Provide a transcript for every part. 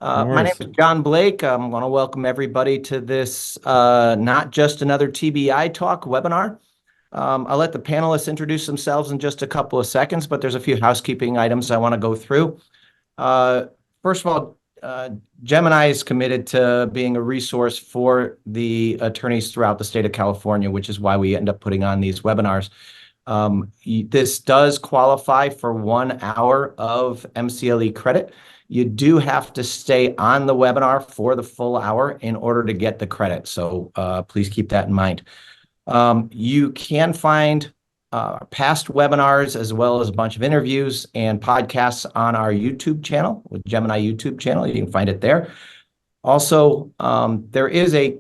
No My name worries. is John Blake. I want to welcome everybody to this Not Just Another TBI Talk webinar. I'll let the panelists introduce themselves in just a couple of seconds, but there's a few housekeeping items I want to go through. Uh, First of all, Gemini is committed to being a resource for the attorneys throughout the state of California, which is why we end up putting on these webinars. This does qualify for 1 hour of MCLE credit. You do have to stay on the webinar for the full hour in order to get the credit. So please keep that in mind. You can find past webinars as well as a bunch of interviews and podcasts on our YouTube channel, with Gemini YouTube channel. You can find it there. Also, there is a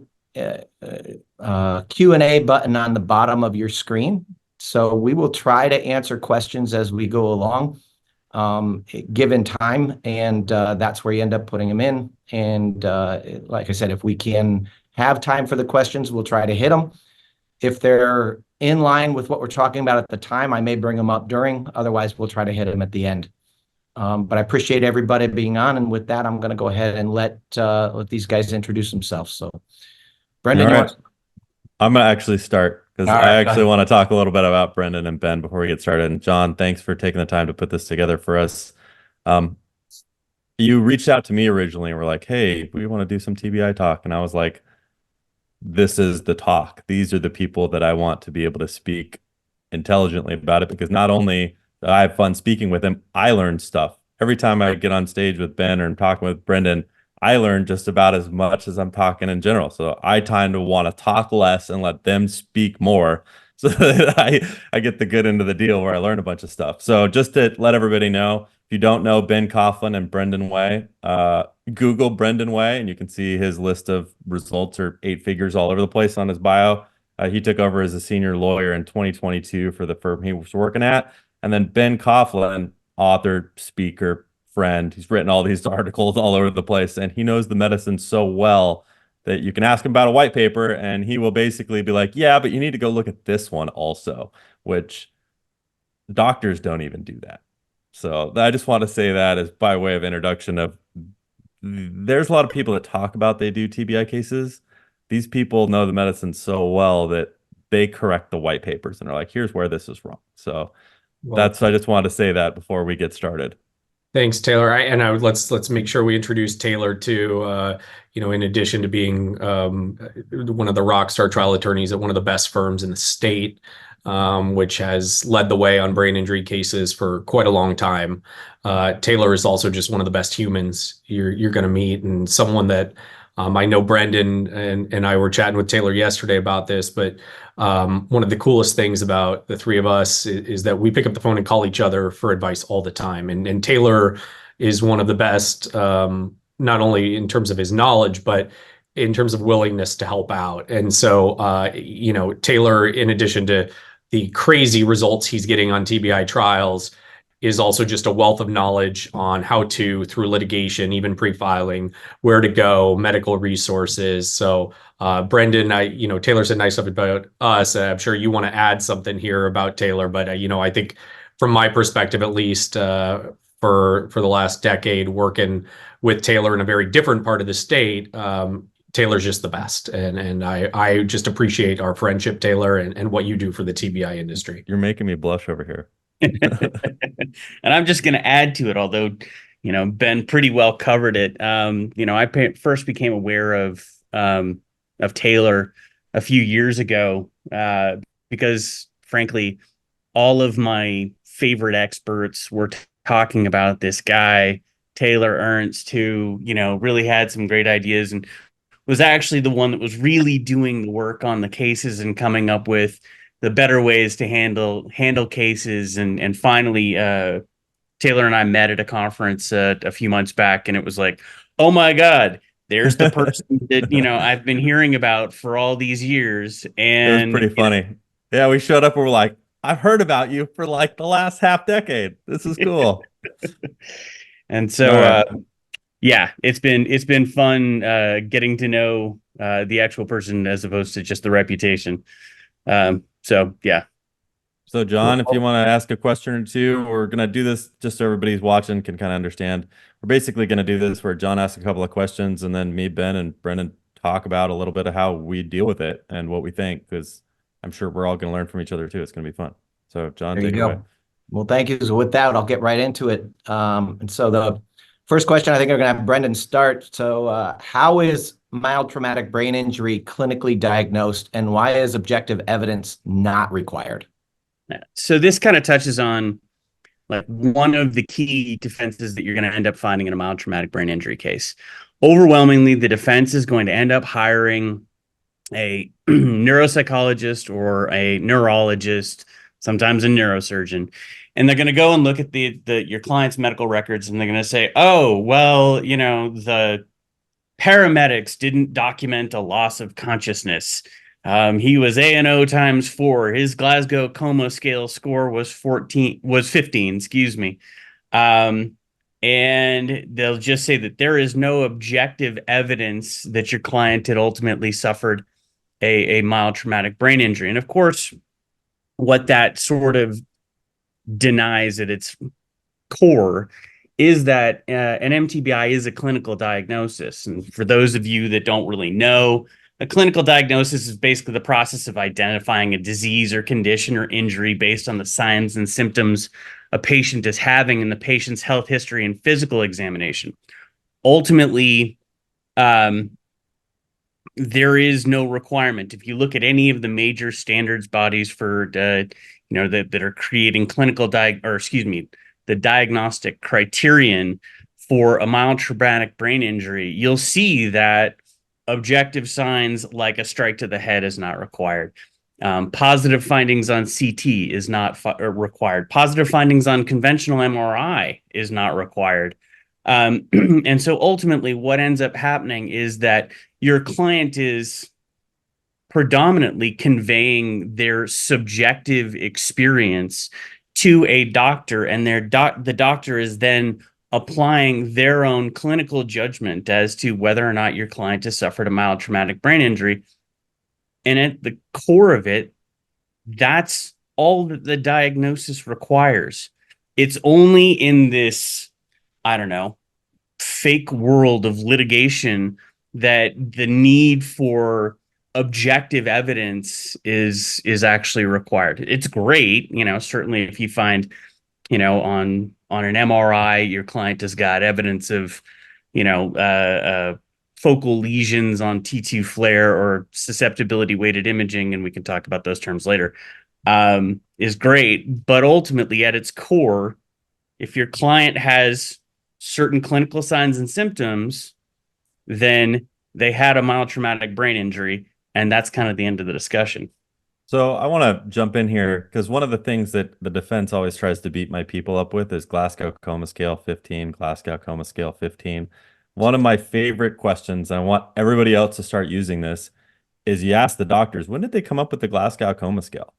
Q&A button on the bottom of your screen. So we will try to answer questions as we go along, given time, and that's where you end up putting them in. And like I said, if we can have time for the questions, we'll try to hit them. If they're in line with what we're talking about at the time, I may bring them up during. Otherwise, we'll try to hit them at the end. But I appreciate everybody being on. And with that, I'm going to go ahead and let these guys introduce themselves. So, All Brendan, you right. want to? I'm gonna actually start because All I right, go actually ahead. want to talk a little bit about Brendan and Ben before we get started. And John, thanks for taking the time to put this together for us. Um, you reached out to me originally and were like, "Hey, we want to do some TBI talk," and I was like, "This is the talk. These are the people that I want to be able to speak intelligently about it because not only do I have fun speaking with him, I learn stuff every time I get on stage with Ben or I'm talking with Brendan. I learn just about as much as I'm talking in general. So I tend to want to talk less and let them speak more so that I get the good end of the deal where I learn a bunch of stuff. So just to let everybody know, if you don't know Ben Coughlin and Brendan Way, Google Brendan Way and you can see his list of results are 8 figures all over the place on his bio. He took over as a senior lawyer in 2022 for the firm he was working at. And then Ben Coughlin, author, speaker, friend, he's written all these articles all over the place, and he knows the medicine so well that you can ask him about a white paper, and he will basically be like, "Yeah, but you need to go look at this one also," which doctors don't even do that. So I just want to say that as by way of introduction of there's a lot of people that talk about they do TBI cases. These people know the medicine so well that they correct the white papers and are like, here's where this is wrong. So Well, that's I just wanted to say that before we get started. thanks, Taylor. Let's make sure we introduce Taylor to in addition to being one of the rock star trial attorneys at one of the best firms in the state, which has led the way on brain injury cases for quite a long time. Taylor is also just one of the best humans you're going to meet, and someone that I know Brendan and I were chatting with Taylor yesterday about this, but one of the coolest things about the three of us is that we pick up the phone and call each other for advice all the time. And Taylor is one of the best, not only in terms of his knowledge, but in terms of willingness to help out. And so, Taylor, in addition to the crazy results he's getting on TBI trials, is also just a wealth of knowledge on how to, through litigation, even pre-filing, where to go, medical resources. So, Brendan, Taylor said nice stuff about us. I'm sure you want to add something here about Taylor, but I think from my perspective, at least, for the last decade, working with Taylor in a very different part of the state, Taylor's just the best, and I just appreciate our friendship, Taylor, and what you do for the TBI industry. You're making me blush over here. And I'm just going to add to it, although, Ben pretty well covered it. First became aware of Taylor a few years ago because, frankly, all of my favorite experts were talking about this guy, Taylor Ernst, who, really had some great ideas and was actually the one that was really doing the work on the cases and coming up with the better ways to handle cases. And finally, Taylor and I met at a conference a few months back, and it was like, oh my God, there's the person that, I've been hearing about for all these years. It was And pretty funny. Yeah, we showed up and we're like, I've heard about you for like the last half decade. This is cool. and so All right. yeah, it's been fun getting to know the actual person as opposed to just the reputation. So yeah. So, John, if you want to ask a question or two, we're going to do this just so everybody's watching can kind of understand. We're basically going to do this where John asks a couple of questions and then me, Ben, and Brendan talk about a little bit of how we deal with it and what we think, because I'm sure we're all going to learn from each other too. It's going to be fun. So, John, There you take it go. away. Well, thank you. So with that, I'll get right into it. And so the first question, I think we're going to have Brendan start. So how is mild traumatic brain injury clinically diagnosed, and why is objective evidence not required? So this kind of touches on like one of the key defenses that you're going to end up finding in a mild traumatic brain injury case. Overwhelmingly, the defense is going to end up hiring a neuropsychologist or a neurologist, sometimes a neurosurgeon, and they're going to go and look at your client's medical records, and they're going to say, oh, well, the paramedics didn't document a loss of consciousness. He was ANO times 4. His Glasgow Coma Scale score was 15, excuse me. And they'll just say that there is no objective evidence that your client had ultimately suffered a mild traumatic brain injury. And of course, what that sort of denies at its core is that an MTBI is a clinical diagnosis. And for those of you that don't really know, a clinical diagnosis is basically the process of identifying a disease or condition or injury based on the signs and symptoms a patient is having in the patient's health history and physical examination. Ultimately, there is no requirement. If you look at any of the major standards bodies for, that are creating the diagnostic criterion for a mild traumatic brain injury, you'll see that objective signs like a strike to the head is not required. Positive findings on CT is not required. Positive findings on conventional MRI is not required. And so ultimately what ends up happening is that your client is predominantly conveying their subjective experience to a doctor, and the doctor is then applying their own clinical judgment as to whether or not your client has suffered a mild traumatic brain injury. And at the core of it, that's all that the diagnosis requires. It's only in this, fake world of litigation that the need for objective evidence is actually required. It's great, certainly if you find, on an MRI, your client has got evidence of, focal lesions on T2 flare or susceptibility weighted imaging, and we can talk about those terms later, is great. But ultimately, at its core, if your client has certain clinical signs and symptoms, then they had a mild traumatic brain injury, and that's kind of the end of the discussion. So I want to jump in here because one of the things that the defense always tries to beat my people up with is Glasgow Coma Scale 15, Glasgow Coma Scale 15. One of my favorite questions, and I want everybody else to start using this, is you ask the doctors, when did they come up with the Glasgow Coma Scale?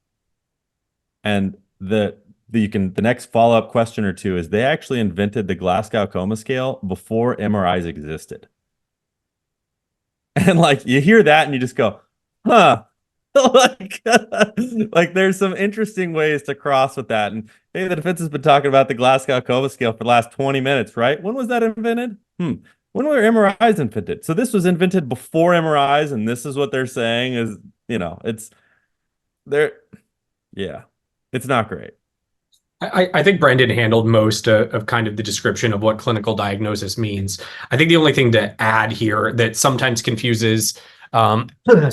And the next follow-up question or two is they actually invented the Glasgow Coma Scale before MRIs existed. And like you hear that and you just go, huh. like there's some interesting ways to cross with that. And hey, the defense has been talking about the Glasgow Coma Scale for the last 20 minutes, right? When was that invented? When were MRIs invented? So this was invented before MRIs, and this is what they're saying is, it's there. Yeah, it's not great. I think Brendan handled most of kind of the description of what clinical diagnosis means. I think the only thing to add here that sometimes confuses some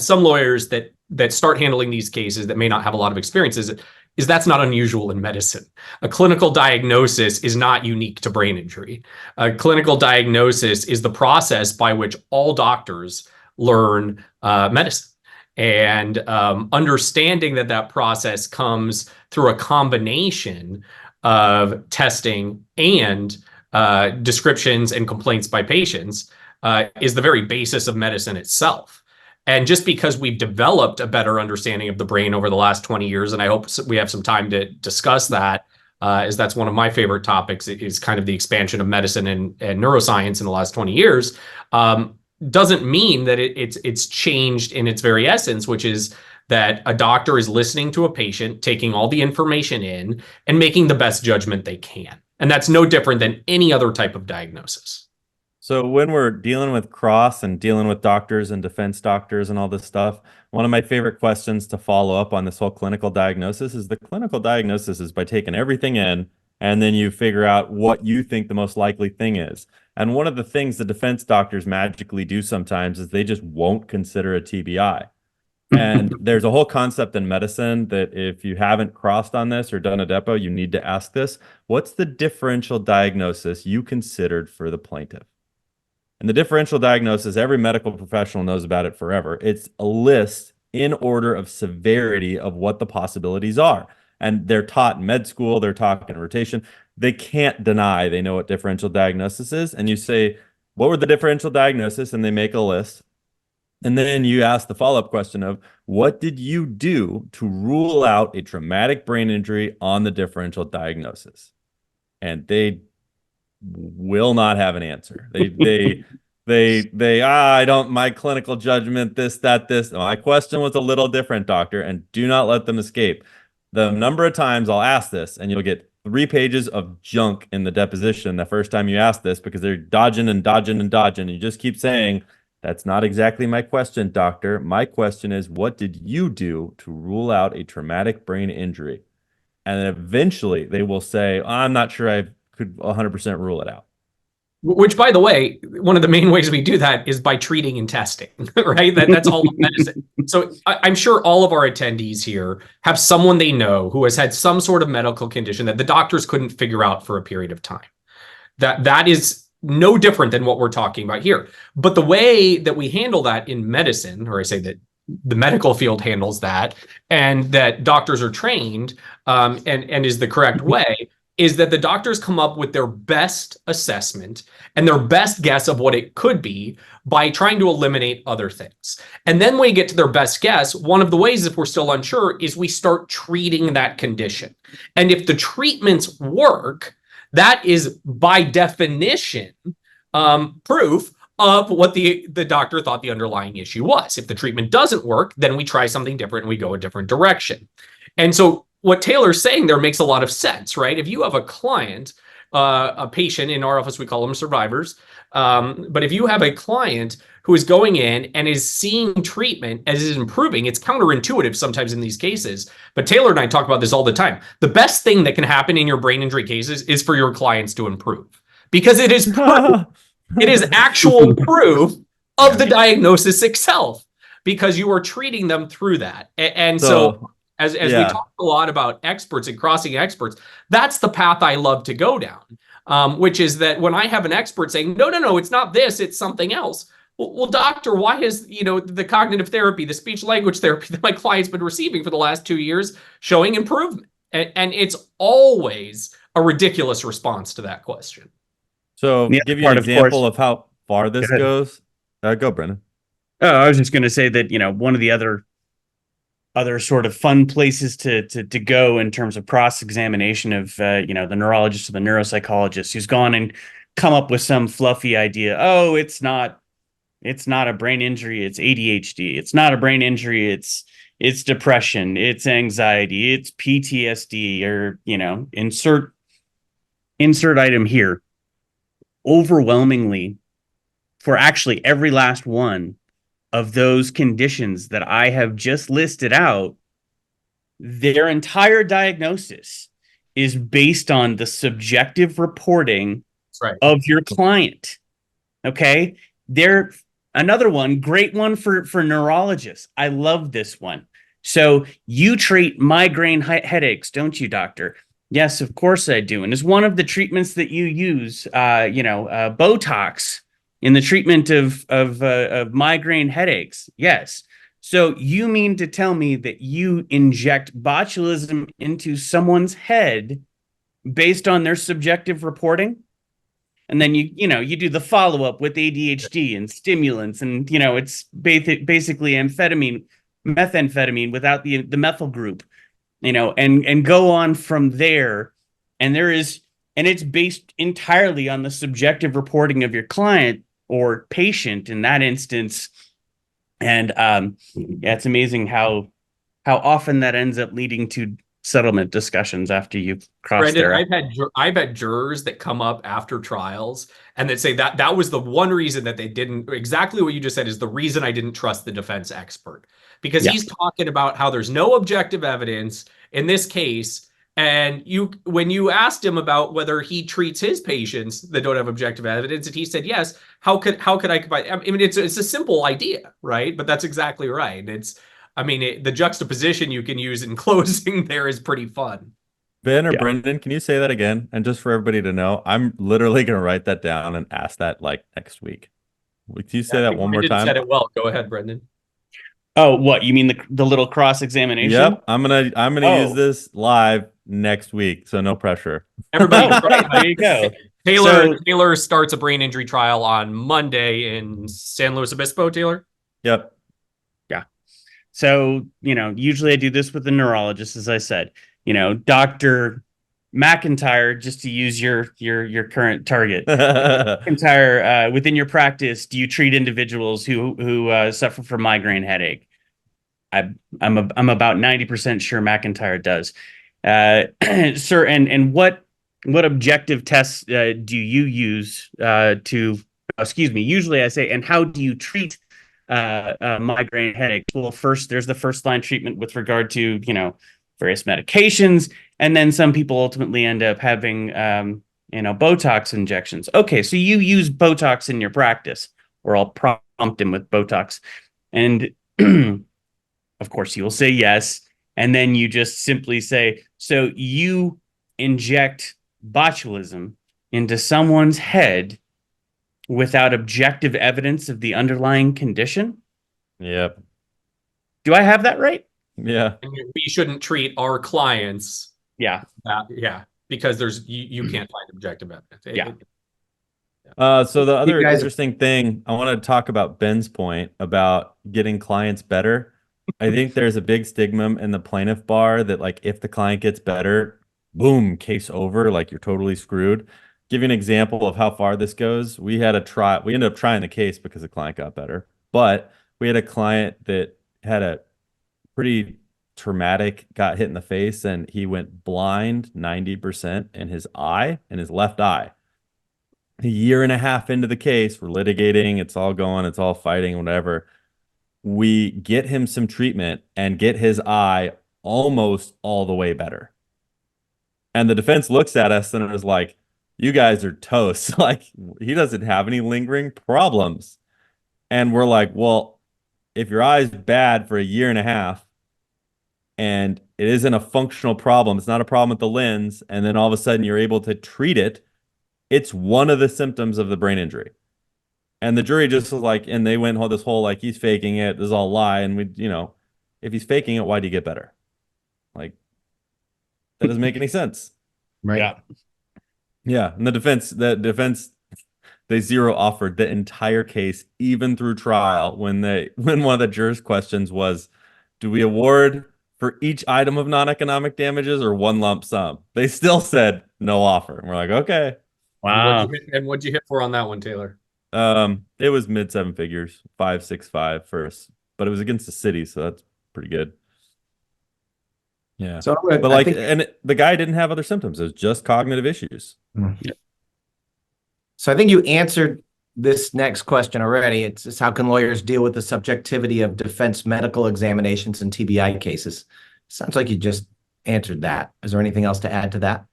lawyers that start handling these cases that may not have a lot of experience is that's not unusual in medicine. A clinical diagnosis is not unique to brain injury. A clinical diagnosis is the process by which all doctors learn medicine. And understanding that process comes through a combination of testing and descriptions and complaints by patients is the very basis of medicine itself. And just because we've developed a better understanding of the brain over the last 20 years, and I hope we have some time to discuss that, as that's one of my favorite topics, is kind of the expansion of medicine and neuroscience in the last 20 years, doesn't mean that it's changed in its very essence, which is that a doctor is listening to a patient, taking all the information in, and making the best judgment they can. And that's no different than any other type of diagnosis. So when we're dealing with cross and dealing with doctors and defense doctors and all this stuff, one of my favorite questions to follow up on this whole clinical diagnosis is the clinical diagnosis is by taking everything in and then you figure out what you think the most likely thing is. And one of the things the defense doctors magically do sometimes is they just won't consider a TBI. And there's a whole concept in medicine that if you haven't crossed on this or done a depot, you need to ask this. What's the differential diagnosis you considered for the plaintiff? And the differential diagnosis, every medical professional knows about it forever. It's a list in order of severity of what the possibilities are. And they're taught in med school, they're taught in rotation. They can't deny they know what differential diagnosis is. And you say, what were the differential diagnosis? And they make a list. And then you ask the follow-up question of, what did you do to rule out a traumatic brain injury on the differential diagnosis? And they will not have an answer. I don't, my clinical judgment, this, that, this. My question was a little different, doctor, and do not let them escape. The number of times I'll ask this, and you'll get 3 pages of junk in the deposition the first time you ask this because they're dodging and dodging and dodging. And you just keep saying, that's not exactly my question, doctor. My question is, what did you do to rule out a traumatic brain injury? And then eventually they will say, I'm not sure I could 100% rule it out. Which, by the way, one of the main ways we do that is by treating and testing, right? That's all medicine. So I'm sure all of our attendees here have someone they know who has had some sort of medical condition that the doctors couldn't figure out for a period of time. That is no different than what we're talking about here. But the way that we handle that in medicine, or I say that the medical field handles that, and that doctors are trained and is the correct way, is that the doctors come up with their best assessment and their best guess of what it could be by trying to eliminate other things. And then when we get to their best guess, one of the ways, if we're still unsure, is we start treating that condition. And if the treatments work, that is by definition proof of what the doctor thought the underlying issue was. If the treatment doesn't work, then we try something different and we go a different direction. And so what Taylor's saying there makes a lot of sense, right? If you have a client, a patient, in our office we call them survivors, but if you have a client who is going in and is seeing treatment as is improving, it's counterintuitive sometimes in these cases, but Taylor and I talk about this all the time. The best thing that can happen in your brain injury cases is for your clients to improve, because it is proof. It is actual proof of the diagnosis itself, because you are treating them through that. And so as we talk a lot about experts and crossing experts, that's the path I love to go down, which is that when I have an expert saying, no, it's not this, it's something else. Well, doctor, why is, the cognitive therapy, the speech language therapy that my client's been receiving for the last 2 years showing improvement? And it's always a ridiculous response to that question. So give you an example of how far this goes. Go, Brendan. Oh, I was just going to say that, one of the other sort of fun places to go in terms of cross-examination of, the neurologist or the neuropsychologist who's gone and come up with some fluffy idea. Oh, it's not a brain injury, it's ADHD. It's not a brain injury, it's depression, it's anxiety, it's PTSD, or, insert item here. Overwhelmingly, for actually every last one of those conditions that I have just listed out, their entire diagnosis is based on the subjective reporting of your client. Okay? Another one, great one for neurologists. I love this one. So you treat migraine headaches, don't you, doctor? Yes, of course I do. And as one of the treatments that you use, Botox in the treatment of migraine headaches. Yes. So you mean to tell me that you inject botulism into someone's head based on their subjective reporting? And then you do the follow-up with ADHD and stimulants, and it's basically methamphetamine without the methyl group, and go on from there. And it's based entirely on the subjective reporting of your client or patient in that instance. And it's amazing how how often that ends up leading to settlement discussions after you've crossed Brendan, their. I've had jurors that come up after trials and that say that was the one reason that they didn't, exactly what you just said is the reason I didn't trust the defense expert, because Yeah. he's talking about how there's no objective evidence in this case. And when you asked him about whether he treats his patients that don't have objective evidence, and he said yes, how could I combine? I mean, it's a simple idea, right? But that's exactly right. The juxtaposition you can use in closing there is pretty fun. Ben or Yeah. Brendan, can you say that again? And just for everybody to know, I'm literally going to write that down and ask that like next week. Would you say that one more Brendan time? said it well. Go ahead, Brendan. Oh, what you mean the little cross examination? Yep, I'm gonna Oh. use this live next week, so no pressure. Everybody, Oh, great. There you go. Taylor starts a brain injury trial on Monday in San Luis Obispo. Taylor. Yep. So, usually I do this with the neurologist, as I said, Dr. McIntyre, just to use your current target. McIntyre, within your practice, do you treat individuals who suffer from migraine headache? I'm about 90% sure McIntyre does. Sir, and what objective tests do you use usually I say, and how do you treat migraine headaches? Well, first, there's the first line treatment with regard to, various medications. And then some people ultimately end up having, Botox injections. Okay, so you use Botox in your practice, or I'll prompt him with Botox. And of course, you will say yes. And then you just simply say, so you inject botulism into someone's head without objective evidence of the underlying condition? Yep. Do I have that right? Yeah. We shouldn't treat our clients. Yeah. Because you can't find objective evidence. Yeah. So the other guys- interesting thing, I want to talk about Ben's point about getting clients better. I think there's a big stigma in the plaintiff bar that like if the client gets better, boom, case over, like you're totally screwed. Give you an example of how far this goes. We ended up trying the case because the client got better, but we had a client that had a pretty traumatic, got hit in the face, and he went blind 90% in his left eye. A year and a half into the case, we're litigating, it's all fighting, whatever. We get him some treatment and get his eye almost all the way better. And the defense looks at us and is like, you guys are toast. Like, he doesn't have any lingering problems. And we're like, well, if your eye's bad for a year and a half and it isn't a functional problem, it's not a problem with the lens, and then all of a sudden you're able to treat it, it's one of the symptoms of the brain injury. And the jury just was like, and they went this whole, like, he's faking it, this is all a lie. And we, if he's faking it, why do you get better? Like, that doesn't make any sense. Right. Yeah. Yeah. And the defense, they zero offered the entire case, even through trial, when one of the jurors' questions was, do we award for each item of non-economic damages or one lump sum? They still said no offer. And we're like, okay. Wow. And what'd you hit for on that one, Taylor? It was mid seven figures, 565 first, but it was against the city, so that's pretty good. Yeah. So, But like, and the guy didn't have other symptoms. It was just cognitive issues. So I think you answered this next question already. It's how can lawyers deal with the subjectivity of defense medical examinations in TBI cases? Sounds like you just answered that. Is there anything else to add to that?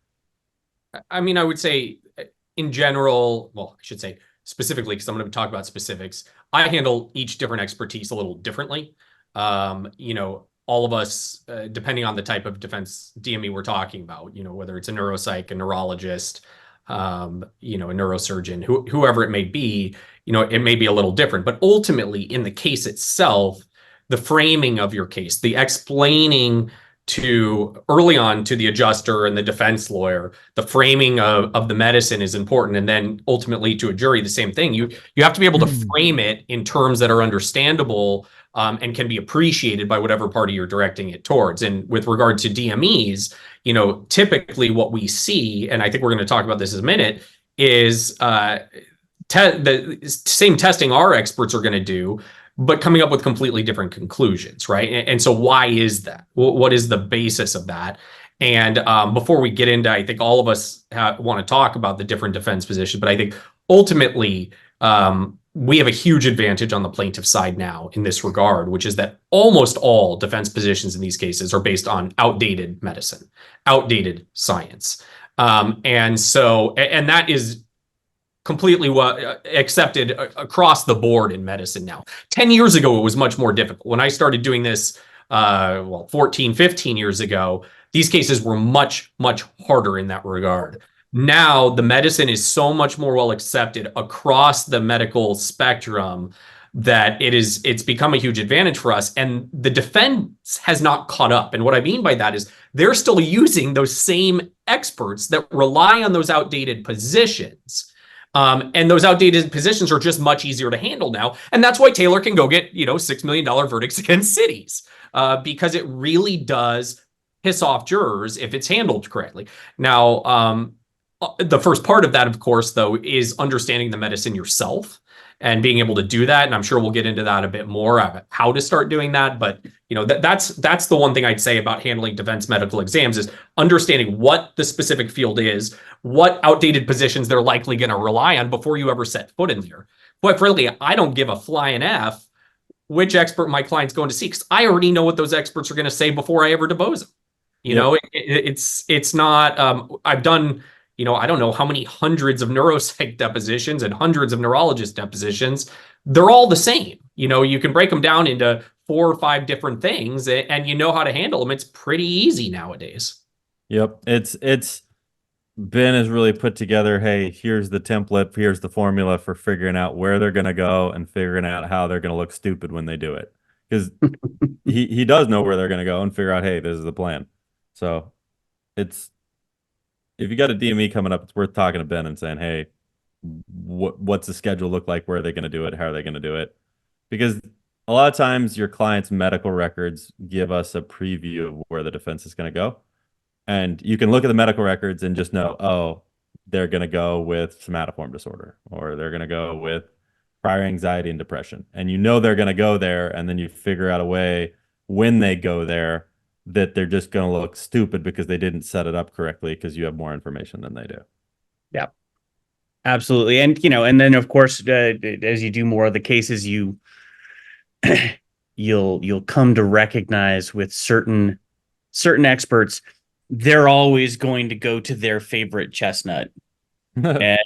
I mean, I would say in general, well, I should say specifically, because I'm going to talk about specifics. I handle each different expertise a little differently. All of us, depending on the type of defense DME we're talking about, whether it's a neuropsych, a neurologist, a neurosurgeon, whoever it may be, it may be a little different. But ultimately, in the case itself, the framing of your case, the explaining early on to the adjuster and the defense lawyer, the framing of the medicine is important. And then ultimately to a jury, the same thing. You have to be able to frame it in terms that are understandable and can be appreciated by whatever party you're directing it towards. And with regard to DMEs, typically what we see, and I think we're going to talk about this in a minute, is the same testing our experts are going to do but coming up with completely different conclusions, right? And so why is that? What is the basis of that? And before we get into, I think all of us want to talk about the different defense positions, but I think ultimately we have a huge advantage on the plaintiff side now in this regard, which is that almost all defense positions in these cases are based on outdated medicine, outdated science. And that is completely accepted across the board in medicine now. 10 years ago, it was much more difficult. When I started doing this, 14, 15 years ago, these cases were much, much harder in that regard. Now, the medicine is so much more well accepted across the medical spectrum that it's become a huge advantage for us. And the defense has not caught up. And what I mean by that is they're still using those same experts that rely on those outdated positions. And those outdated positions are just much easier to handle now. And that's why Taylor can go get, $6 million verdicts against cities, because it really does piss off jurors if it's handled correctly. Now, the first part of that, of course, though, is understanding the medicine yourself and being able to do that. And I'm sure we'll get into that a bit more, how to start doing that. But that's the one thing I'd say about handling defense medical exams is understanding what the specific field is, what outdated positions they're likely going to rely on before you ever set foot in there. Quite frankly, I don't give a flying F which expert my client's going to see, because I already know what those experts are going to say before I ever depose them. It's not. I've done. I don't know how many hundreds of neuropsych depositions and hundreds of neurologist depositions. They're all the same. You can break them down into 4 or 5 different things, and you know how to handle them. It's pretty easy nowadays. Yep. It's Ben has really put together, hey, here's the template, here's the formula for figuring out where they're going to go and figuring out how they're going to look stupid when they do it. Because he does know where they're going to go and figure out, hey, this is the plan. So if you got a DME coming up, it's worth talking to Ben and saying, hey, what's the schedule look like? Where are they going to do it? How are they going to do it? Because a lot of times your client's medical records give us a preview of where the defense is going to go. And you can look at the medical records and just know, oh, they're going to go with somatoform disorder, or they're going to go with prior anxiety and depression. And they're going to go there, and then you figure out a way when they go there that they're just going to look stupid because they didn't set it up correctly because you have more information than they do. Yeah, absolutely. And, and then of course, as you do more of the cases, you'll come to recognize with certain experts, they're always going to go to their favorite chestnut. And,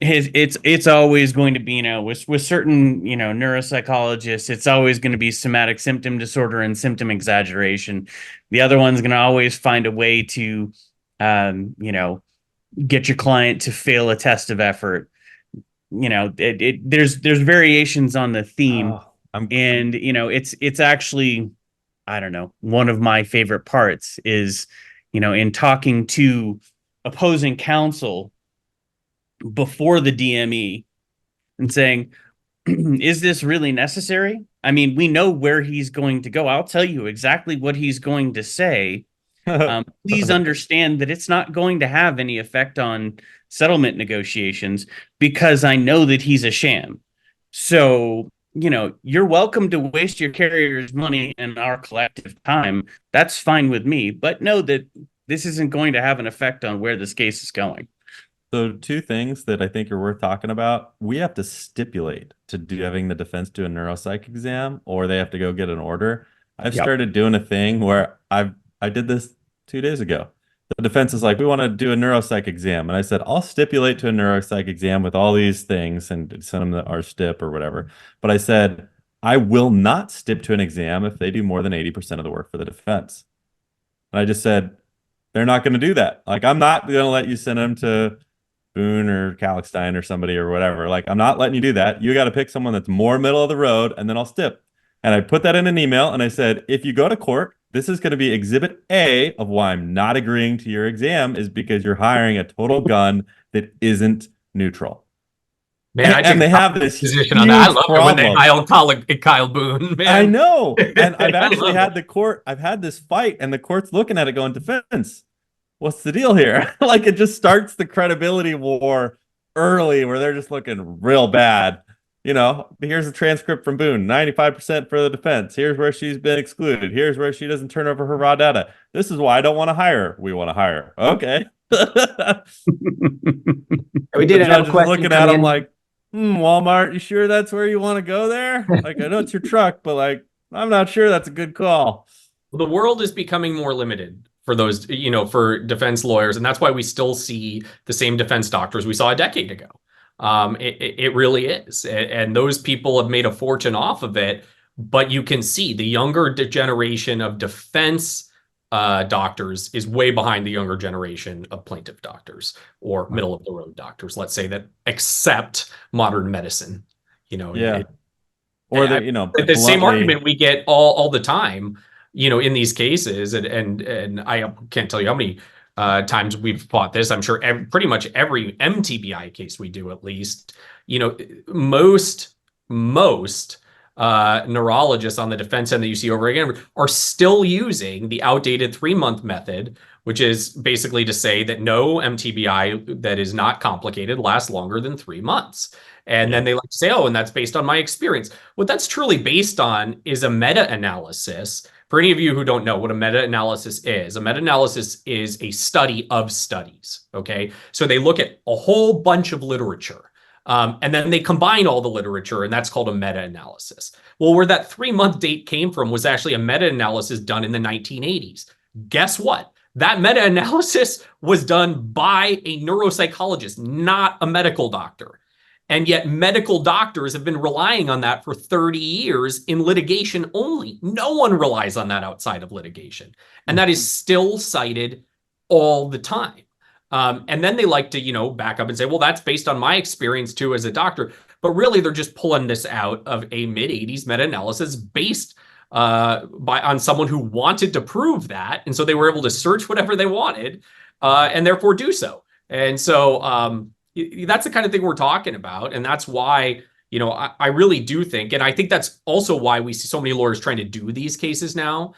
it's always going to be, with certain, neuropsychologists, it's always going to be somatic symptom disorder and symptom exaggeration. The other one's going to always find a way to, get your client to fail a test of effort. There's variations on the theme. And, it's actually, I don't know, one of my favorite parts is, in talking to opposing counsel before the DME and saying, is this really necessary? I mean, we know where he's going to go. I'll tell you exactly what he's going to say. Please understand that it's not going to have any effect on settlement negotiations because I know that he's a sham. So, you're welcome to waste your carrier's money and our collective time. That's fine with me, but know that this isn't going to have an effect on where this case is going. So 2 things that I think are worth talking about. We have to stipulate to having the defense do a neuropsych exam, or they have to go get an order. I've started doing a thing where I did this 2 days ago. The defense is like, we want to do a neuropsych exam. And I said, I'll stipulate to a neuropsych exam with all these things and send them our stip or whatever. But I said, I will not stip to an exam if they do more than 80% of the work for the defense. And I just said, they're not going to do that. Like, I'm not going to let you send them to Boone or Kalkstein or somebody or whatever. Like, I'm not letting you do that. You got to pick someone that's more middle of the road, and then I'll stip. And I put that in an email, and I said, if you go to court, this is going to be exhibit A of why I'm not agreeing to your exam, is because you're hiring a total gun that isn't neutral. Man, and they have this position on that. I love problem. it when they Kyle Boone. Man. I know. And I've actually had the court, I've had this fight, and the court's looking at it going, defense, what's the deal here? Like, it just starts the credibility war early where they're just looking real bad. here's a transcript from Boone, 95% for the defense. Here's where she's been excluded. Here's where she doesn't turn over her raw data. This is why I don't want to hire her. We want to hire her. Okay. We did The have judge a is question looking come at him in. like, Walmart, you sure that's where you want to go there? Like, I know it's your truck, but like, I'm not sure that's a good call. The world is becoming more limited for those, for defense lawyers, and that's why we still see the same defense doctors we saw a decade ago. It really is, and those people have made a fortune off of it. But you can see the younger generation of defense doctors is way behind the younger generation of plaintiff doctors or middle of the road doctors, let's say, that accept modern medicine. Yeah. Or the same argument we get all the time, in these cases, and I can't tell you how many times we've fought this. I'm sure pretty much every MTBI case we do, at least, most neurologists on the defense end that you see over again are still using the outdated 3-month method, which is basically to say that no MTBI that is not complicated lasts longer than 3 months. And then they like to say, oh, and that's based on my experience. What that's truly based on is a meta-analysis. For any of you who don't know what a meta-analysis is, a meta-analysis is a study of studies, okay? So they look at a whole bunch of literature, and then they combine all the literature, and that's called a meta-analysis. Well, where that 3-month date came from was actually a meta-analysis done in the 1980s. Guess what? That meta-analysis was done by a neuropsychologist, not a medical doctor. And yet medical doctors have been relying on that for 30 years in litigation only. No one relies on that outside of litigation. And that is still cited all the time. And then they like to, back up and say, well, that's based on my experience too as a doctor. But really, they're just pulling this out of a mid-'80s meta-analysis based on someone who wanted to prove that. And so they were able to search whatever they wanted and therefore do so. And so that's the kind of thing we're talking about. And that's why, I really do think, and I think that's also why we see so many lawyers trying to do these cases now,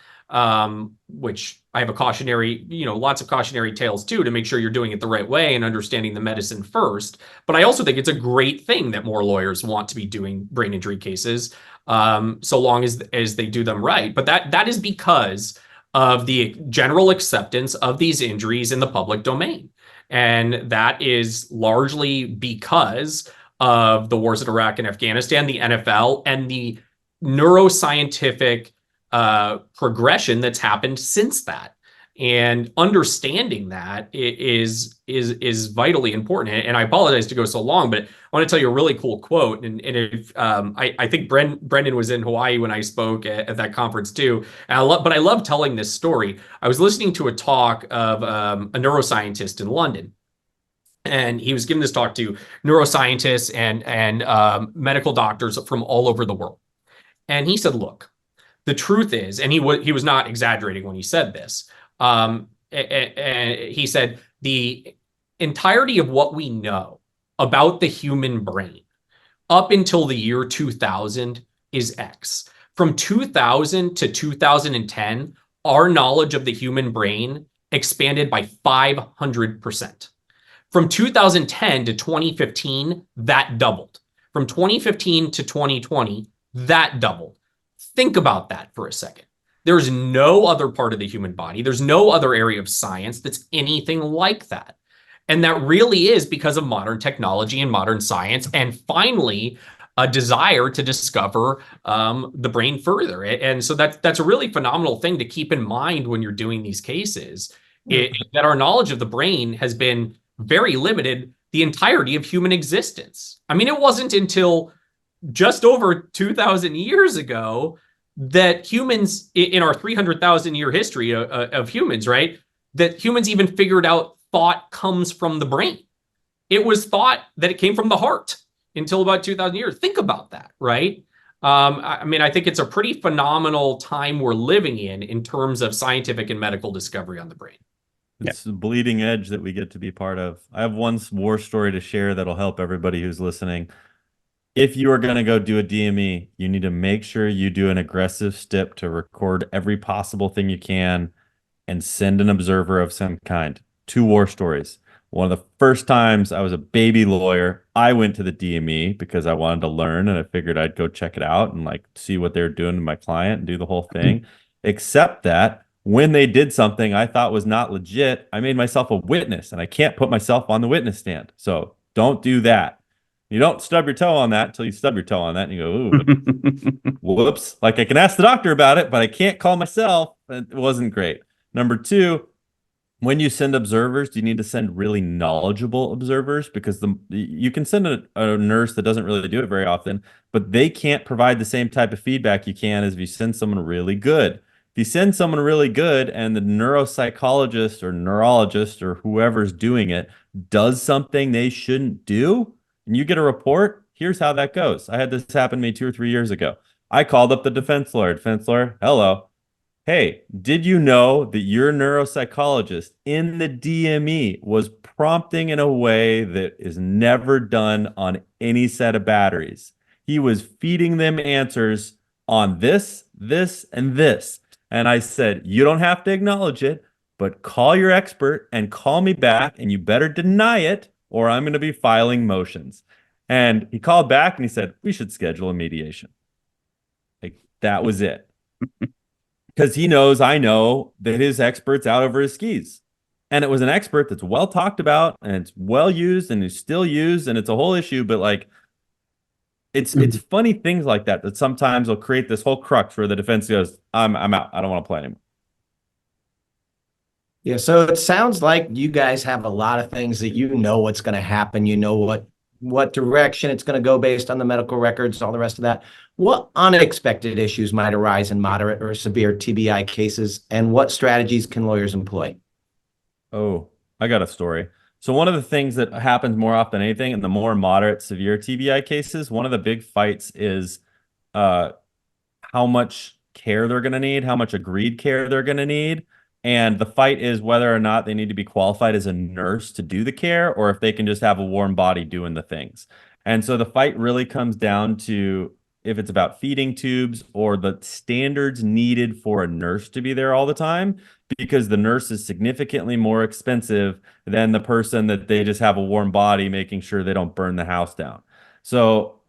which I have a cautionary, lots of cautionary tales too, to make sure you're doing it the right way and understanding the medicine first. But I also think it's a great thing that more lawyers want to be doing brain injury cases, so long as they do them right. But that is because of the general acceptance of these injuries in the public domain. And that is largely because of the wars in Iraq and Afghanistan, the NFL, and the neuroscientific progression that's happened since that. And understanding that is vitally important. And I apologize to go so long, but I want to tell you a really cool quote. And if I think Brendan was in Hawaii when I spoke at that conference too. And I love telling this story. I was listening to a talk of a neuroscientist in London. And he was giving this talk to neuroscientists and medical doctors from all over the world. And he said, look, the truth is, and he was not exaggerating when he said this. And he said, the entirety of what we know about the human brain up until the year 2000 is X. From 2000 to 2010, our knowledge of the human brain expanded by 500%. From 2010 to 2015, that doubled. From 2015 to 2020, that doubled. Think about that for a second. There's no other part of the human body. There's no other area of science that's anything like that. And that really is because of modern technology and modern science, and finally, a desire to discover the brain further. And so that's a really phenomenal thing to keep in mind when you're doing these cases, that our knowledge of the brain has been very limited the entirety of human existence. I mean, it wasn't until just over 2,000 years ago that humans, in our 300,000 year history of humans, right, that humans even figured out thought comes from the brain. It was thought that it came from the heart until about 2,000 years. Think about that, right? I mean, I think it's a pretty phenomenal time we're living in terms of scientific and medical discovery on the brain. It's the bleeding edge that we get to be part of. I have one war story to share that'll help everybody who's listening. If you are going to go do a DME, you need to make sure you do an aggressive step to record every possible thing you can and send an observer of some kind. 2 war stories. One of the first times I was a baby lawyer, I went to the DME because I wanted to learn and I figured I'd go check it out and like see what they were doing to my client and do the whole thing. Except that when they did something I thought was not legit, I made myself a witness and I can't put myself on the witness stand. So don't do that. You don't stub your toe on that until you stub your toe on that and you go, ooh, whoops. Like I can ask the doctor about it, but I can't call myself. It wasn't great. Number two, when you send observers, do you need to send really knowledgeable observers? Because you can send a nurse that doesn't really do it very often, but they can't provide the same type of feedback you can as if you send someone really good. If you send someone really good and the neuropsychologist or neurologist or whoever's doing it does something they shouldn't do, and you get a report, here's how that goes. I had this happen to me 2 or 3 years ago. I called up the defense lawyer. Defense lawyer, hello. Hey, did you know that your neuropsychologist in the DME was prompting in a way that is never done on any set of batteries? He was feeding them answers on this, this, and this. And I said, you don't have to acknowledge it, but call your expert and call me back, and you better deny it, or I'm going to be filing motions. And he called back and he said, we should schedule a mediation. Like that was it. Because he knows I know that his expert's out over his skis. And it was an expert that's well talked about and it's well used and is still used and it's a whole issue. But like it's funny things like that that sometimes will create this whole crux where the defense goes, I'm out. I don't want to play anymore. Yeah, so it sounds like you guys have a lot of things that you know what's going to happen. You know what direction it's going to go based on the medical records, all the rest of that. What unexpected issues might arise in moderate or severe TBI cases, and what strategies can lawyers employ? Oh, I got a story. So one of the things that happens more often than anything in the more moderate, severe TBI cases, one of the big fights is how much care they're going to need, how much agreed care they're going to need. And the fight is whether or not they need to be qualified as a nurse to do the care or if they can just have a warm body doing the things. And so the fight really comes down to if it's about feeding tubes or the standards needed for a nurse to be there all the time, because the nurse is significantly more expensive than the person that they just have a warm body making sure they don't burn the house down. So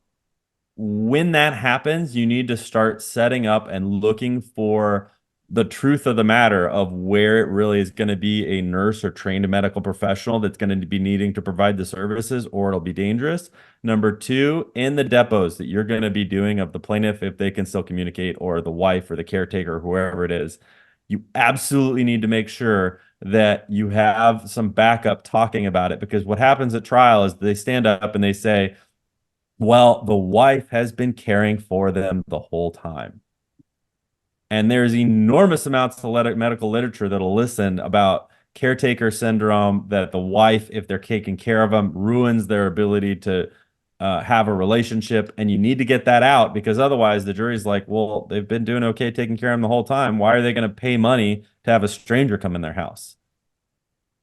when that happens, you need to start setting up and looking for the truth of the matter of where it really is going to be a nurse or trained medical professional that's going to be needing to provide the services, or it'll be dangerous. Number two, in the depots that you're going to be doing of the plaintiff, if they can still communicate, or the wife or the caretaker, whoever it is, you absolutely need to make sure that you have some backup talking about it, because what happens at trial is they stand up and they say, well, the wife has been caring for them the whole time. And there's enormous amounts of medical literature that'll listen about caretaker syndrome, that the wife, if they're taking care of them, ruins their ability to have a relationship. And you need to get that out, because otherwise the jury's like, well, they've been doing okay taking care of them the whole time. Why are they going to pay money to have a stranger come in their house?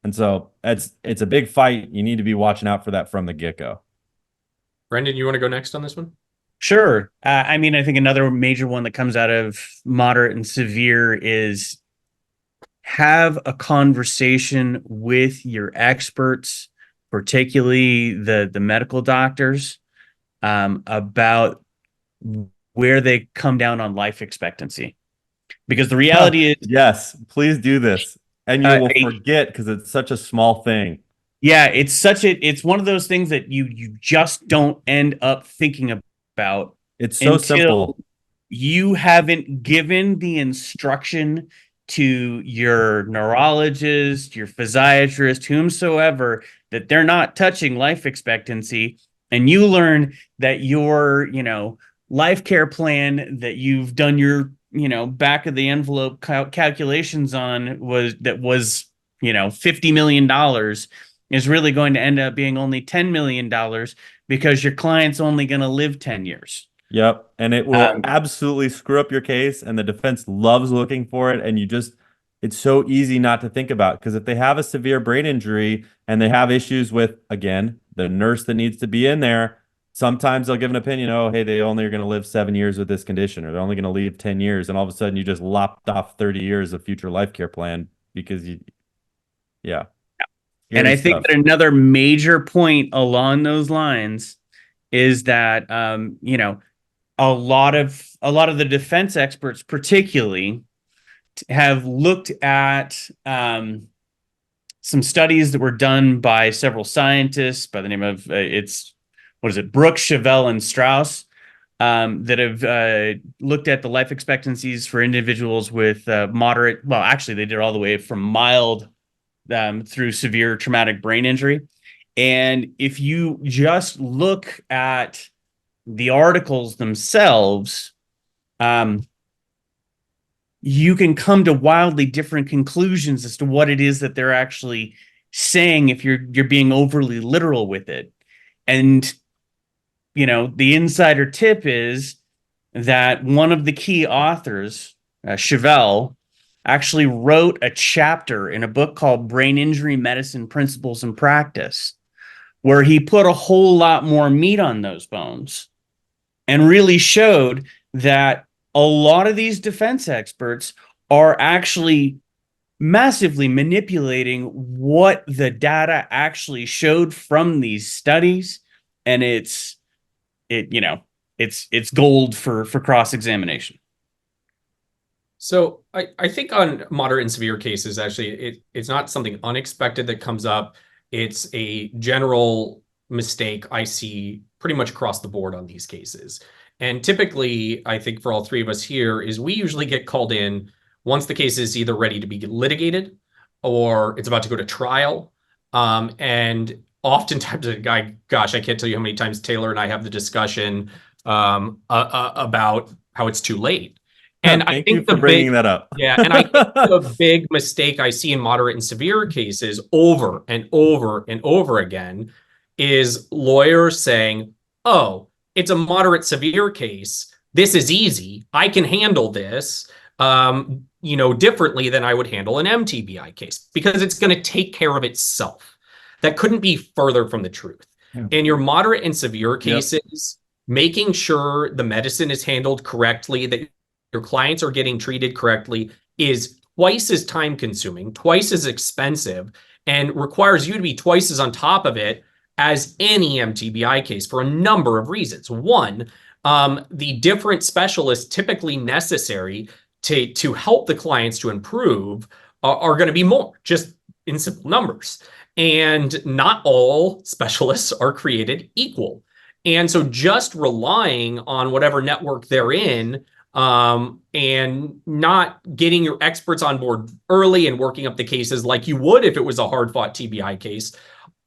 And so it's a big fight. You need to be watching out for that from the get-go. Brendan, you want to go next on this one? Sure. I mean, I think another major one that comes out of moderate and severe is have a conversation with your experts, particularly the medical doctors, about where they come down on life expectancy. Because the reality is, yes, please do this. And you will forget because it's such a small thing. Yeah, it's one of those things that you just don't end up thinking about. It's so simple. You haven't given the instruction to your neurologist, your physiatrist, whomsoever, that they're not touching life expectancy, and you learn that your, life care plan that you've done your, back of the envelope calculations on was $50 million is really going to end up being only $10 million because your client's only going to live 10 years. Yep. And it will absolutely screw up your case, and the defense loves looking for it. And it's so easy not to think about, because if they have a severe brain injury and they have issues with, again, the nurse that needs to be in there, sometimes they'll give an opinion, oh, hey, they only are going to live 7 years with this condition, or they're only going to live 10 years. And all of a sudden you just lopped off 30 years of future life care plan because yeah. And I Scary think stuff. that another major point along those lines is that a lot of the defense experts, particularly, have looked at some studies that were done by several scientists by the name of Brooks, Chevelle, and Strauss, that have looked at the life expectancies for individuals with moderate. Well, actually, they did all the way from mild through severe traumatic brain injury. And if you just look at the articles themselves, you can come to wildly different conclusions as to what it is that they're actually saying if you're being overly literal with it. And the insider tip is that one of the key authors, Chevelle, actually wrote a chapter in a book called Brain Injury Medicine Principles and Practice, where he put a whole lot more meat on those bones and really showed that a lot of these defense experts are actually massively manipulating what the data actually showed from these studies, and it's gold for cross-examination. So I think on moderate and severe cases, actually, it's not something unexpected that comes up. It's a general mistake I see pretty much across the board on these cases. And typically, I think for all three of us here, is we usually get called in once the case is either ready to be litigated or it's about to go to trial. And oftentimes, gosh, I can't tell you how many times Taylor and I have the discussion about how it's too late. And I Thank think you for bringing that up. Yeah, and I think the big mistake I see in moderate and severe cases over and over and over again is lawyers saying, oh, it's a moderate severe case. This is easy. I can handle this, differently than I would handle an MTBI case because it's going to take care of itself. That couldn't be further from the truth. Yeah. In your moderate and severe cases, making sure the medicine is handled correctly, that your clients are getting treated correctly, is twice as time consuming, twice as expensive, and requires you to be twice as on top of it as any MTBI case for a number of reasons. One, the different specialists typically necessary to help the clients to improve are going to be more, just in simple numbers. And not all specialists are created equal. And so just relying on whatever network they're in, and not getting your experts on board early and working up the cases like you would if it was a hard-fought TBI case,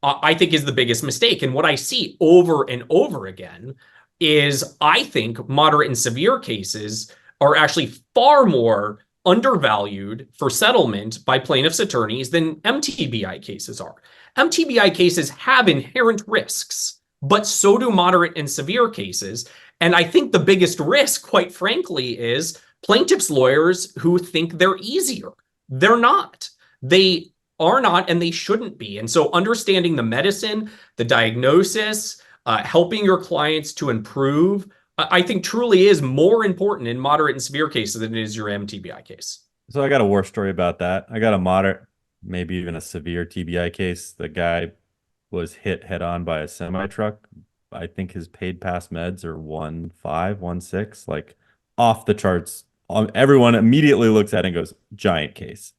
I think is the biggest mistake. And what I see over and over again is I think moderate and severe cases are actually far more undervalued for settlement by plaintiffs' attorneys than MTBI cases are. MTBI cases have inherent risks, but so do moderate and severe cases. And I think the biggest risk, quite frankly, is plaintiffs' lawyers who think they're easier. They're not. They are not, and they shouldn't be. And so understanding the medicine, the diagnosis, helping your clients to improve, I think truly is more important in moderate and severe cases than it is your MTBI case. So I got a war story about that. I got a moderate, maybe even a severe TBI case. The guy was hit head on by a semi truck. I think his paid past meds are 1.5, 1.6, like off the charts. Everyone immediately looks at it and goes, giant case.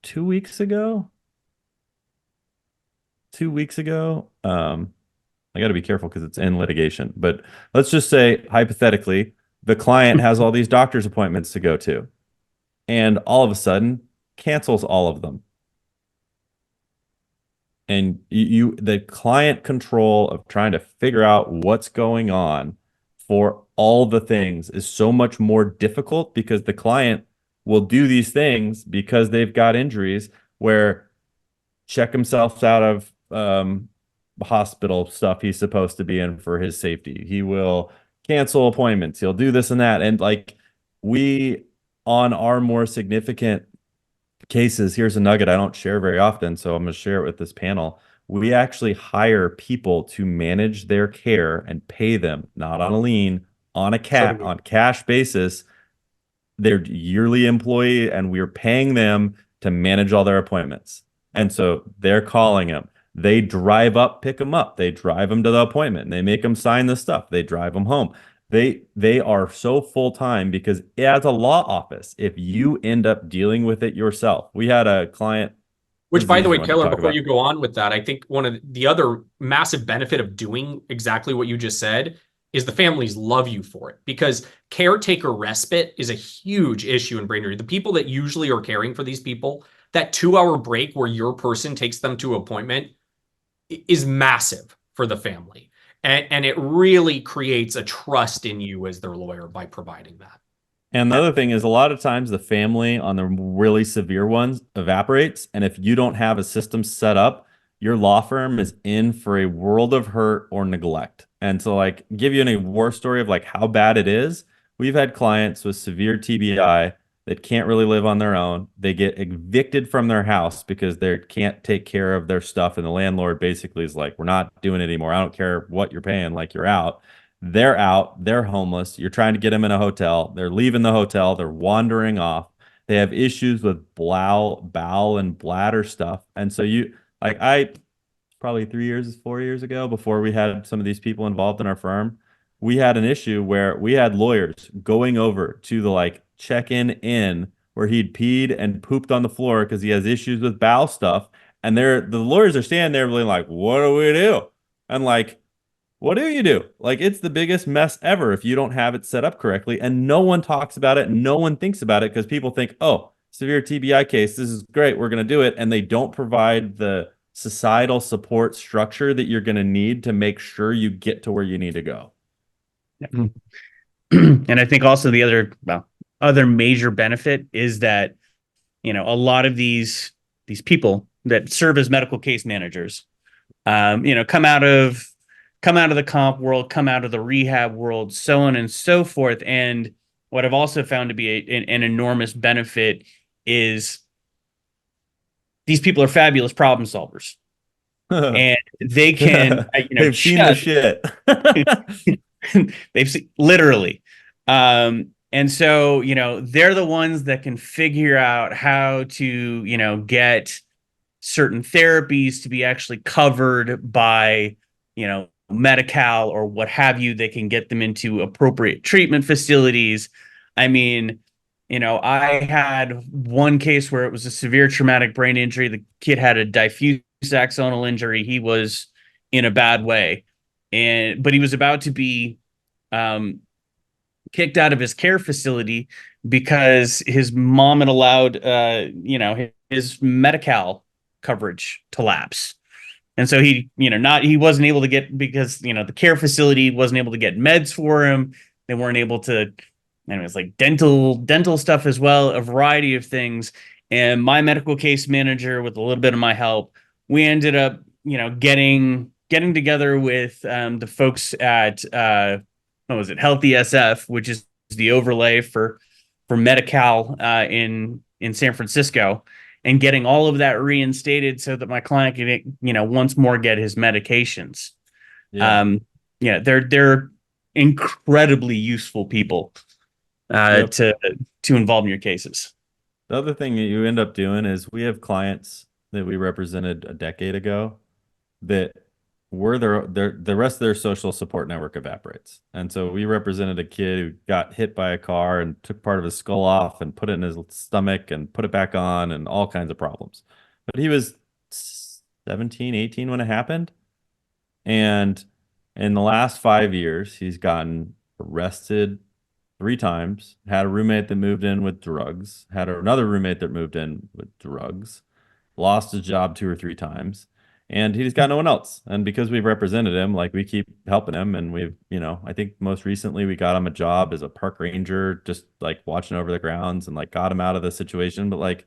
2 weeks ago, I got to be careful because it's in litigation, but let's just say hypothetically, the client has all these doctor's appointments to go to, and all of a sudden cancels all of them. And the client control of trying to figure out what's going on for all the things is so much more difficult because the client will do these things because they've got injuries where check himself out of hospital stuff he's supposed to be in for his safety. He will cancel appointments. He'll do this and that. And like we, on our more significant cases, here's a nugget I don't share very often, so I'm going to share it with this panel. We actually hire people to manage their care and pay them, not on a lien, on a cash basis. They're yearly employee, and we're paying them to manage all their appointments. And so they're calling him. They drive up, pick them up. They drive them to the appointment. They make them sign the stuff. They drive them home. They are so full time because as a law office, if you end up dealing with it yourself, we had a client. Which, by the way, You want to Taylor, talk before about? you go on with that, I think one of the other massive benefit of doing exactly what you just said is the families love you for it, because caretaker respite is a huge issue in brain injury. The people that usually are caring for these people, that 2-hour break where your person takes them to appointment is massive for the family. And it really creates a trust in you as their lawyer by providing that. And the other thing is, a lot of times the family on the really severe ones evaporates. And if you don't have a system set up, your law firm is in for a world of hurt or neglect. And so, like, give you a war story of like how bad it is. We've had clients with severe TBI that can't really live on their own. They get evicted from their house because they can't take care of their stuff. And the landlord basically is like, we're not doing it anymore. I don't care what you're paying, like, you're out. They're out, they're homeless. You're trying to get them in a hotel. They're leaving the hotel, they're wandering off. They have issues with bowel and bladder stuff. And so I probably 4 years ago, before we had some of these people involved in our firm, we had an issue where we had lawyers going over to the like check-in inn where he'd peed and pooped on the floor because he has issues with bowel stuff. And the lawyers are standing there really like, what do we do? And like, what do you do? Like, it's the biggest mess ever if you don't have it set up correctly. And no one talks about it. No one thinks about it because people think, oh, severe TBI case, this is great, we're going to do it. And they don't provide the societal support structure that you're going to need to make sure you get to where you need to go. And I think also the other major benefit is that, a lot of these people that serve as medical case managers, come out of the comp world, come out of the rehab world, so on and so forth. And what I've also found to be an enormous benefit is these people are fabulous problem solvers, and they can, They've seen the shit. they've seen literally. And so, they're the ones that can figure out how to, get certain therapies to be actually covered by, Medi-Cal or what have you. They can get them into appropriate treatment facilities. I mean, I had one case where it was a severe traumatic brain injury. The kid had a diffuse axonal injury. He was in a bad way, but he was about to be kicked out of his care facility because his mom had allowed his Medi-Cal coverage to lapse. And so he wasn't able to get, because the care facility wasn't able to get meds for him. They weren't able to, and it was like dental stuff as well, a variety of things. And my medical case manager, with a little bit of my help, we ended up getting together with the folks at what was it, Healthy SF, which is the overlay for Medi-Cal in San Francisco, and getting all of that reinstated so that my client can, once more get his medications. Yeah. They're incredibly useful people to involve in your cases. The other thing that you end up doing is, we have clients that we represented a decade ago that were the rest of their social support network evaporates. And so we represented a kid who got hit by a car and took part of his skull off and put it in his stomach and put it back on, and all kinds of problems. But he was 17, 18 when it happened. And in the last 5 years, he's gotten arrested 3 times, had a roommate that moved in with drugs, had another roommate that moved in with drugs, lost his job 2 or 3 times. And he's got no one else. And because we've represented him, like, we keep helping him. And we've, I think most recently we got him a job as a park ranger, just like watching over the grounds, and like got him out of the situation. But like,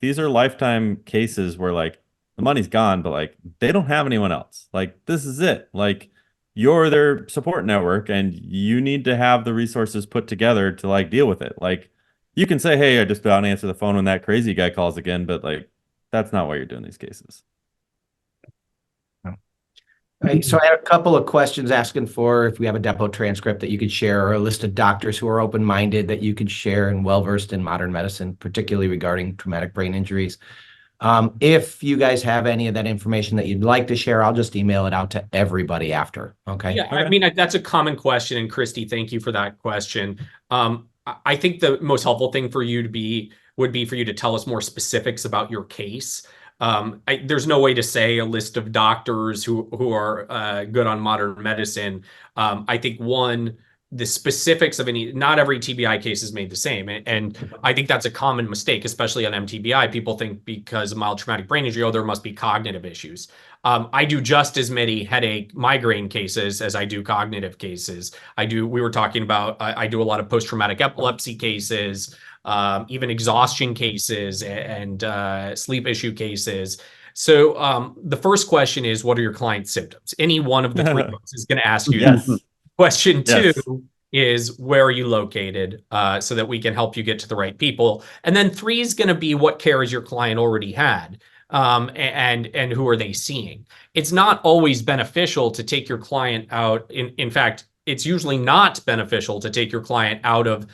these are lifetime cases where like the money's gone, but like they don't have anyone else. Like, this is it. Like, you're their support network, and you need to have the resources put together to like deal with it. Like, you can say, hey, I just don't answer the phone when that crazy guy calls again, but like, that's not why you're doing these cases. Right, so I had a couple of questions asking for if we have a depot transcript that you could share, or a list of doctors who are open-minded that you could share and well-versed in modern medicine, particularly regarding traumatic brain injuries. If you guys have any of that information that you'd like to share, I'll just email it out to everybody after. Okay. Yeah, I mean, that's a common question, and Christy, thank you for that question. I think the most helpful thing for you would be for you to tell us more specifics about your case. There's no way to say a list of doctors who are good on modern medicine. I think the specifics of not every TBI case is made the same. And I think that's a common mistake, especially on MTBI. People think because of mild traumatic brain injury, oh, there must be cognitive issues. I do just as many headache migraine cases as I do cognitive cases. We were talking about, I do a lot of post-traumatic epilepsy cases, even exhaustion cases and sleep issue cases. So the first question is, what are your client's symptoms? Any one of the three of us is going to ask you Yes. that. Question Yes. two is, where are you located, so that we can help you get to the right people. And then three is going to be, what care has your client already had, and who are they seeing? It's not always beneficial to take your client out. In fact, it's usually not beneficial to take your client out of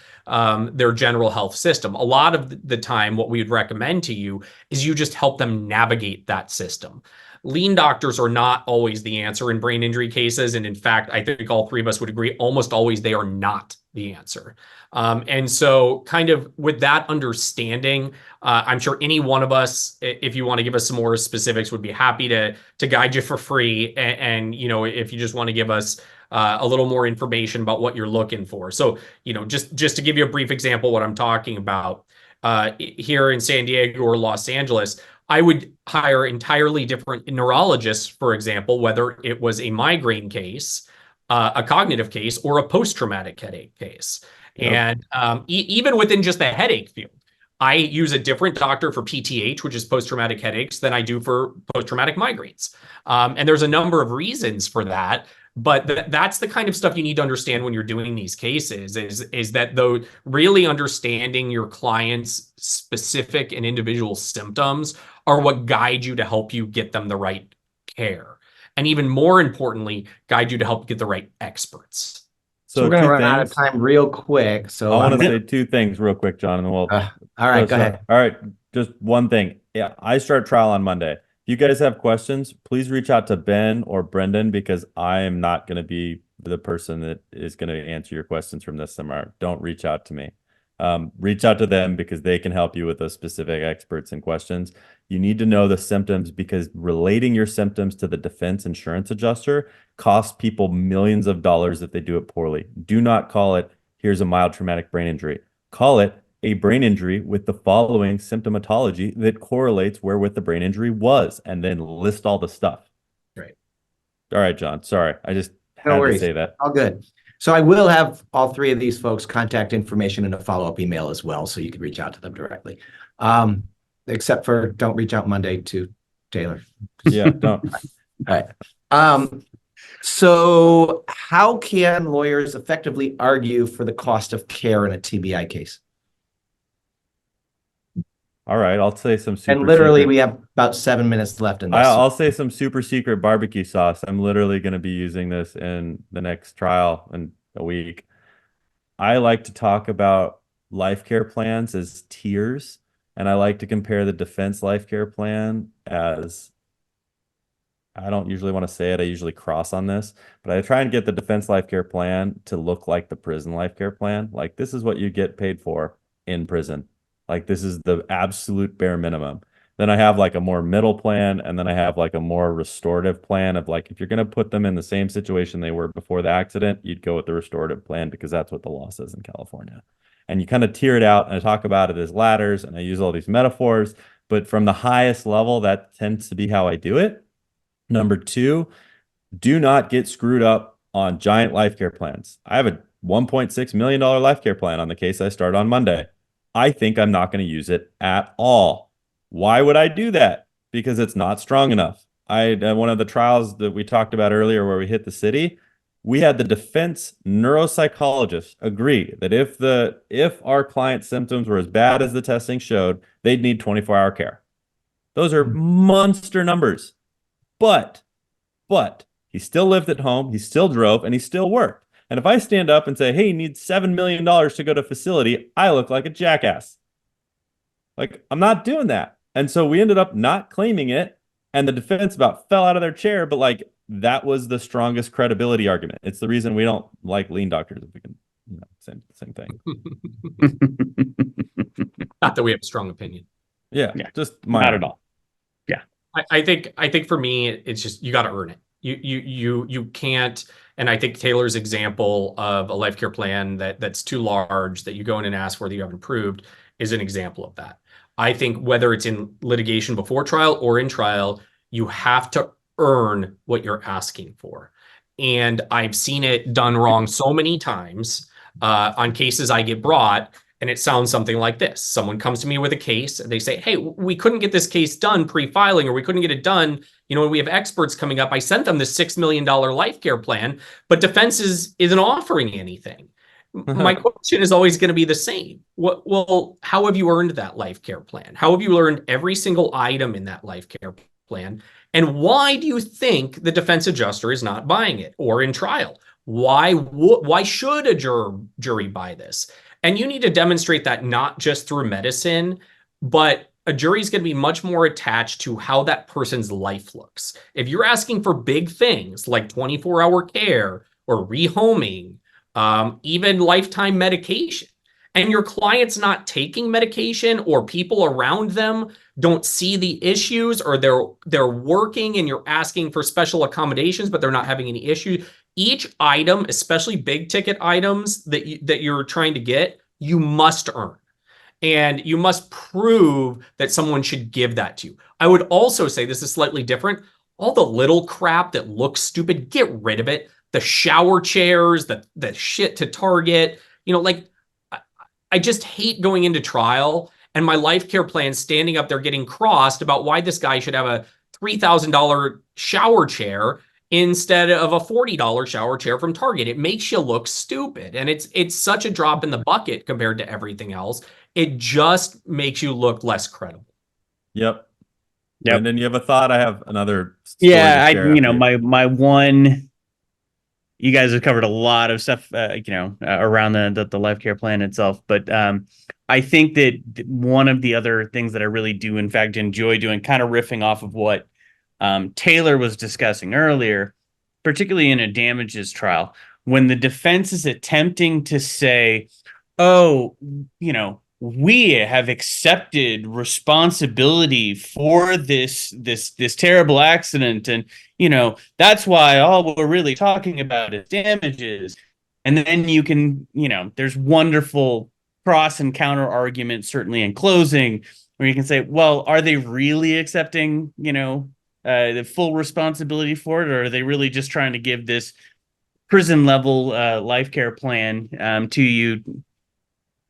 their general health system. A lot of the time, what we would recommend to you is you just help them navigate that system. Lean doctors are not always the answer in brain injury cases. And in fact, I think all three of us would agree, almost always they are not the answer. And so kind of with that understanding, I'm sure any one of us, if you want to give us some more specifics, would be happy to guide you for free. And if you just want to give us a little more information about what you're looking for. So, just to give you a brief example, what I'm talking about, here in San Diego or Los Angeles, I would hire entirely different neurologists, for example, whether it was a migraine case, a cognitive case, or a post-traumatic headache case. Yep. And even within just the headache field, I use a different doctor for PTH, which is post-traumatic headaches, than I do for post-traumatic migraines. And there's a number of reasons for that. But that's the kind of stuff you need to understand when you're doing these cases, is that though really understanding your client's specific and individual symptoms are what guide you to help you get them the right care. And even more importantly, guide you to help get the right experts. So we're going to run out of time real quick. So I want to say two things real quick, John, and we'll. All right, go ahead. All right, just one thing. Yeah, I start trial on Monday. If you guys have questions, please reach out to Ben or Brendan, because I am not going to be the person that is going to answer your questions from this seminar. Don't reach out to me. Reach out to them, because they can help you with the specific experts and questions. You need to know the symptoms, because relating your symptoms to the defense insurance adjuster costs people millions of dollars if they do it poorly. Do not call it, here's a mild traumatic brain injury. Call it a brain injury with the following symptomatology that correlates wherewith the brain injury was, and then list all the stuff. Right. All right, John. Sorry. I just had to say that. All good. So I will have all three of these folks' contact information in a follow-up email as well, so you can reach out to them directly. Except for don't reach out Monday to Taylor. Yeah, don't. All right. So how can lawyers effectively argue for the cost of care in a TBI case? All right, I'll say some super. And literally, secret. we have about 7 minutes left in this. I'll say some super secret barbecue sauce. I'm literally going to be using this in the next trial in a week. I like to talk about life care plans as tiers, and I like to compare the defense life care plan as, I don't usually want to say it, I usually cross on this, but I try and get the defense life care plan to look like the prison life care plan. Like, this is what you get paid for in prison. Like, this is the absolute bare minimum. Then I have like a more middle plan, and then I have like a more restorative plan of, like, if you're going to put them in the same situation they were before the accident, you'd go with the restorative plan, because that's what the law says in California. And you kind of tier it out, and I talk about it as ladders, and I use all these metaphors, but from the highest level, that tends to be how I do it. Number two, do not get screwed up on giant life care plans. I have a $1.6 million life care plan on the case I start on Monday. I think I'm not going to use it at all. Why would I do that? Because it's not strong enough. One of the trials that we talked about earlier where we hit the city, we had the defense neuropsychologist agree that if our client's symptoms were as bad as the testing showed, they'd need 24-hour care. Those are monster numbers. But He still lived at home, he still drove, and he still worked. And if I stand up and say, hey, you need $7 million to go to facility, I look like a jackass. Like, I'm not doing that. And so we ended up not claiming it. And the defense about fell out of their chair. But like, that was the strongest credibility argument. It's the reason we don't like lean doctors. If we can, same thing. Not that we have a strong opinion. Yeah, Yeah, just not at all. I think for me, it's just you got to earn it. You can't. And I think Taylor's example of a life care plan that's too large that you go in and ask for that you haven't approved is an example of that. I think whether it's in litigation before trial or in trial, you have to earn what you're asking for. And I've seen it done wrong so many times on cases I get brought. And it sounds something like this. Someone comes to me with a case and they say, hey, we couldn't get this case done pre-filing, or we couldn't get it done. When we have experts coming up, I sent them this $6 million life care plan, but defense isn't offering anything. My question is always going to be the same. Well, how have you earned that life care plan? How have you learned every single item in that life care plan? And why do you think the defense adjuster is not buying it, or in trial? Why should a jury buy this? And you need to demonstrate that not just through medicine, but a jury is going to be much more attached to how that person's life looks. If you're asking for big things like 24-hour care or rehoming, even lifetime medication, and your client's not taking medication, or people around them don't see the issues, or they're working and you're asking for special accommodations, but they're not having any issue. Each item, especially big ticket items that you're trying to get, you must earn. And you must prove that someone should give that to you. I would also say this is slightly different. All the little crap that looks stupid, get rid of it. The shower chairs, the shit to Target, I just hate going into trial and my life care plan standing up there getting crossed about why this guy should have a $3,000 shower chair instead of a $40 shower chair from Target. It makes you look stupid. And it's such a drop in the bucket compared to everything else. It just makes you look less credible. Yep. Yep. And then you have a thought. I have another story to Yeah, share after you. my one. You guys have covered a lot of stuff, around the life care plan itself. But I think that one of the other things that I really do, in fact, enjoy doing, kind of riffing off of what Taylor was discussing earlier, particularly in a damages trial, when the defense is attempting to say, oh, we have accepted responsibility for this terrible accident, and that's why all we're really talking about is damages. And then you can, there's wonderful cross and counter arguments, certainly in closing, where you can say, well, are they really accepting the full responsibility for it, or are they really just trying to give this prison level life care plan to you,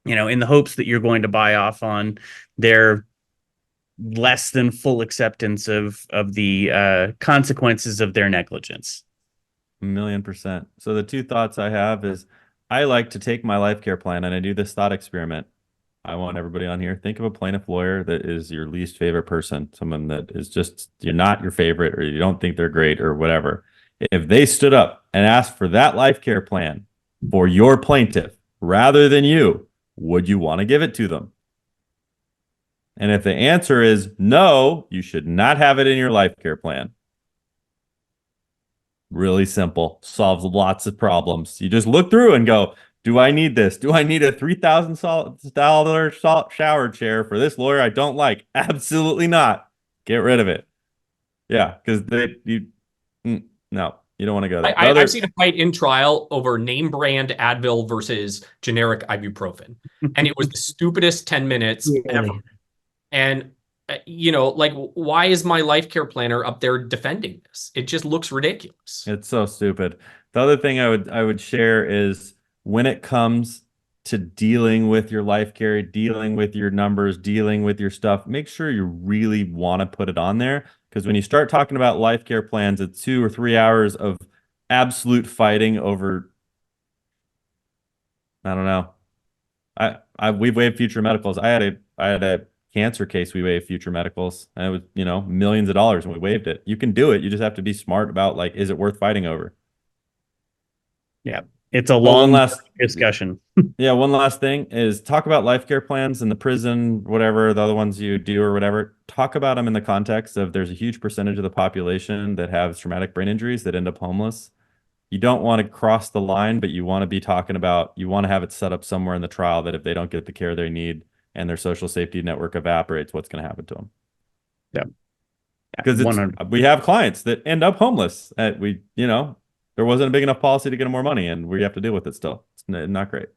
in the hopes that you're going to buy off on their less than full acceptance of the consequences of their negligence? 1,000,000%. So the two thoughts I have is, I like to take my life care plan and I do this thought experiment. I want everybody on here, think of a plaintiff lawyer that is your least favorite person, someone that is just, you're not your favorite, or you don't think they're great or whatever. If they stood up and asked for that life care plan for your plaintiff rather than you, would you want to give it to them? And if the answer is no, you should not have it in your life care plan. Really simple, solves lots of problems. You just look through and go, do I need this? Do I need a $3,000 shower chair for this lawyer I don't like? Absolutely not. Get rid of it. Yeah, because no, you don't want to go there. I've seen a fight in trial over name brand Advil versus generic ibuprofen. And it was the stupidest 10 minutes ever. And, why is my life care planner up there defending this? It just looks ridiculous. It's so stupid. The other thing I would share is, when it comes to dealing with your life care, dealing with your numbers, dealing with your stuff, make sure you really want to put it on there. Because when you start talking about life care plans, it's 2 or 3 hours of absolute fighting over, I don't know. We've waived future medicals. I had a cancer case, we waived future medicals, and it was, you know, millions of dollars, and we waived it. You can do it. You just have to be smart about, like, is it worth fighting over? It's a Oh, long one last discussion. Yeah, one last thing is talk about life care plans in the prison, whatever, the other ones you do or whatever. Talk about them in the context of there's a huge percentage of the population that have traumatic brain injuries that end up homeless. You don't want to cross the line, but you want to be talking about, you want to have it set up somewhere in the trial that if they don't get the care they need and their social safety network evaporates, what's going to happen to them? Yeah. Because we have clients that end up homeless. There wasn't a big enough policy to get them more money, and we have to deal with it still. It's not great.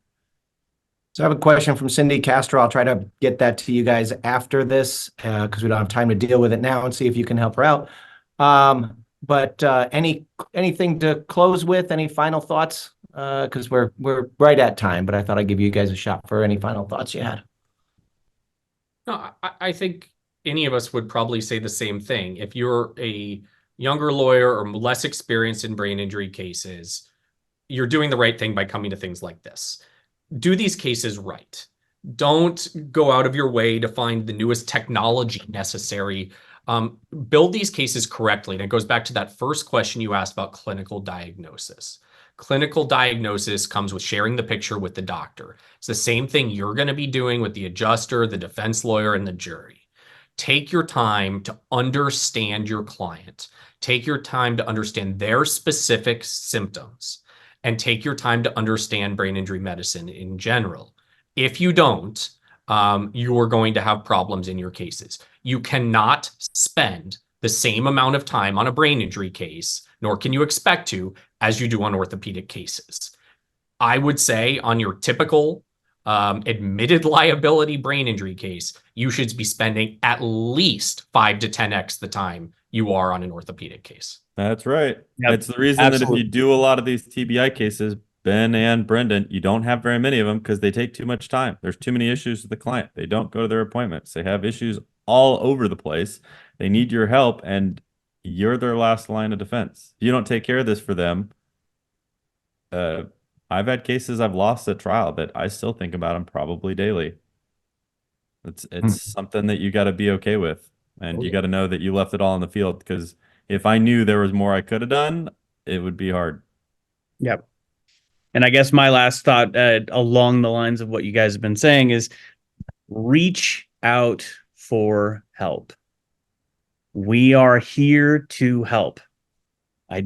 So I have a question from Cindy Castro. I'll try to get that to you guys after this because we don't have time to deal with it now, and see if you can help her out. But anything to close with? Any final thoughts? Because we're right at time, but I thought I'd give you guys a shot for any final thoughts you had. No, I think any of us would probably say the same thing. If you're a younger lawyer or less experienced in brain injury cases, you're doing the right thing by coming to things like this. Do these cases right. Don't go out of your way to find the newest technology necessary. Build these cases correctly. And it goes back to that first question you asked about clinical diagnosis. Clinical diagnosis comes with sharing the picture with the doctor. It's the same thing you're going to be doing with the adjuster, the defense lawyer, and the jury. Take your time to understand your client. Take your time to understand their specific symptoms, and take your time to understand brain injury medicine in general. If you don't, you are going to have problems in your cases. You cannot spend the same amount of time on a brain injury case, nor can you expect to, as you do on orthopedic cases. I would say on your typical admitted liability brain injury case, you should be spending at least 5 to 10x the time you are on an orthopedic case. That's right. Yep, It's the reason that if you do a lot of these TBI cases, Ben and Brendan, you don't have very many of them because they take too much time. There's too many issues with the client. They don't go to their appointments. They have issues all over the place. They need your help, and you're their last line of defense. If you don't take care of this for them, I've had cases I've lost at trial that I still think about them probably daily. It's something that you got to be okay with, and you got to know that you left it all on the field, because if I knew there was more I could have done, it would be hard. Yep. And I guess my last thought along the lines of what you guys have been saying is reach out for help. We are here to help. I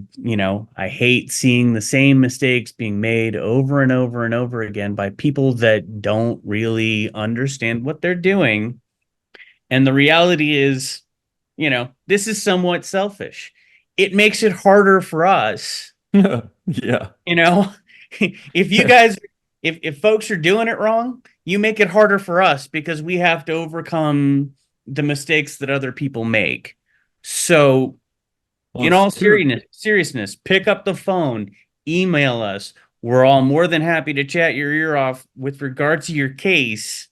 hate seeing the same mistakes being made over and over and over again by people that don't really understand what they're doing. And the reality is, this is somewhat selfish. It makes it harder for us. Yeah. If you guys, if folks are doing it wrong, you make it harder for us because we have to overcome the mistakes that other people make. So, in all seriousness, pick up the phone, email us. We're all more than happy to chat your ear off with regard to your case.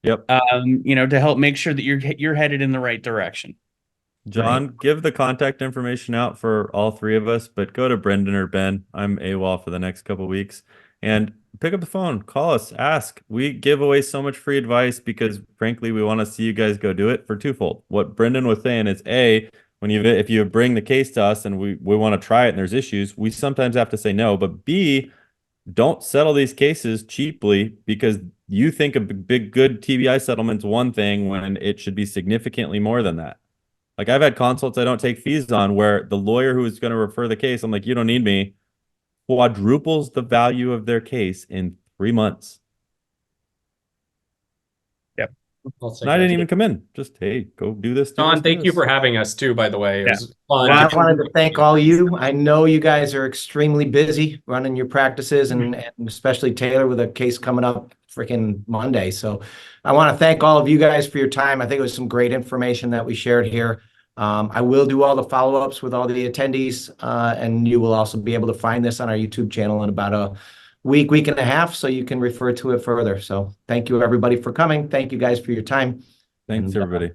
Yep. To help make sure that you're headed in the right direction. John, give the contact information out for all three of us, but go to Brendan or Ben. I'm AWOL for the next couple of weeks, and pick up the phone, call us, ask. We give away so much free advice because, frankly, we want to see you guys go do it for twofold. What Brendan was saying is, A, if you bring the case to us and we want to try it and there's issues, we sometimes have to say no. But B, don't settle these cases cheaply because you think a big good TBI settlement's one thing when it should be significantly more than that. Like, I've had consults I don't take fees on where the lawyer who is going to refer the case, I'm like, you don't need me, quadruples the value of their case in 3 months. Yep. And I didn't even come in. Just, hey, go do this. John, thank you for having us too, by the way. It was fun. Well, I wanted to thank all you. I know you guys are extremely busy running your practices, and especially Taylor with a case coming up freaking Monday. So I want to thank all of you guys for your time. I think it was some great information that we shared here. I will do all the follow-ups with all the attendees, and you will also be able to find this on our YouTube channel in about a week and a half, so you can refer to it further. So thank you, everybody, for coming. Thank you guys for your time. Thanks, everybody.